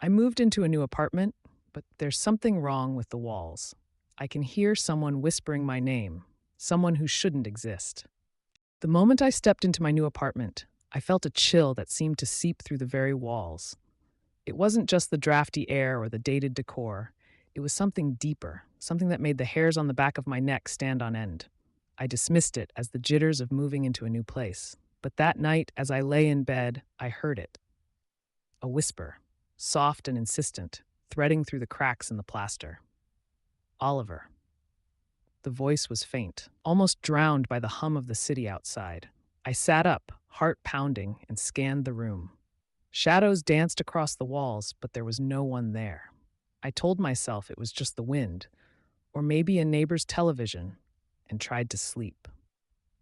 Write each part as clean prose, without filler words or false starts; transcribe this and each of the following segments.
I moved into a new apartment, but there's something wrong with the walls. I can hear someone whispering my name, someone who shouldn't exist. The moment I stepped into my new apartment, I felt a chill that seemed to seep through the very walls. It wasn't just the drafty air or the dated decor. It was something deeper, something that made the hairs on the back of my neck stand on end. I dismissed it as the jitters of moving into a new place. But that night, as I lay in bed, I heard it. A whisper, soft and insistent, threading through the cracks in the plaster. Oliver. The voice was faint, almost drowned by the hum of the city outside. I sat up, heart pounding, and scanned the room. Shadows danced across the walls, but there was no one there. I told myself it was just the wind, or maybe a neighbor's television, and tried to sleep.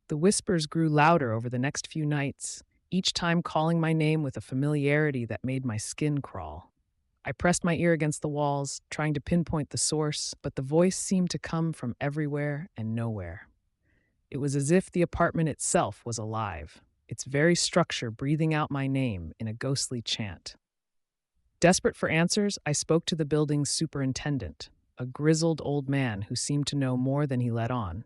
The whispers grew louder over the next few nights, each time calling my name with a familiarity that made my skin crawl. I pressed my ear against the walls, trying to pinpoint the source, but the voice seemed to come from everywhere and nowhere. It was as if the apartment itself was alive, its very structure breathing out my name in a ghostly chant. Desperate for answers, I spoke to the building's superintendent, a grizzled old man who seemed to know more than he let on.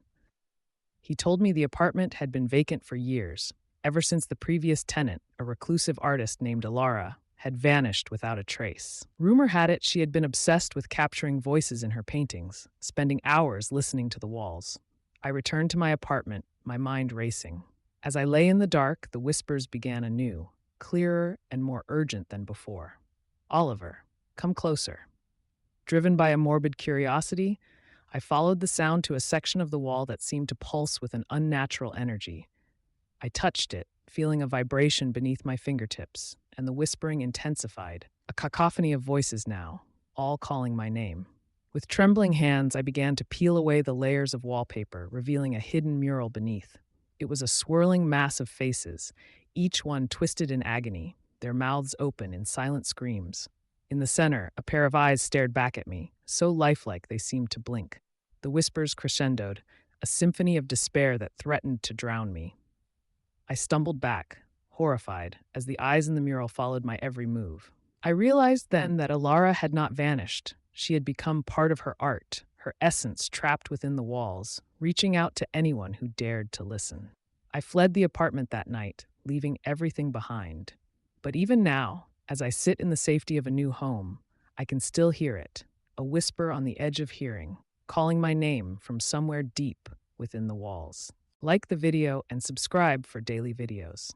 He told me the apartment had been vacant for years, ever since the previous tenant, a reclusive artist named Alara, had vanished without a trace. Rumor had it she had been obsessed with capturing voices in her paintings, spending hours listening to the walls. I returned to my apartment, my mind racing. As I lay in the dark, the whispers began anew, clearer and more urgent than before. Oliver, come closer. Driven by a morbid curiosity, I followed the sound to a section of the wall that seemed to pulse with an unnatural energy. I touched it, feeling a vibration beneath my fingertips, and the whispering intensified, a cacophony of voices now, all calling my name. With trembling hands, I began to peel away the layers of wallpaper, revealing a hidden mural beneath. It was a swirling mass of faces, each one twisted in agony, their mouths open in silent screams. In the center, a pair of eyes stared back at me, so lifelike they seemed to blink. The whispers crescendoed, a symphony of despair that threatened to drown me. I stumbled back, horrified, as the eyes in the mural followed my every move. I realized then that Alara had not vanished. She had become part of her art, her essence trapped within the walls, reaching out to anyone who dared to listen. I fled the apartment that night, leaving everything behind. But even now, as I sit in the safety of a new home, I can still hear it, a whisper on the edge of hearing, calling my name from somewhere deep within the walls. Like the video and subscribe for daily videos.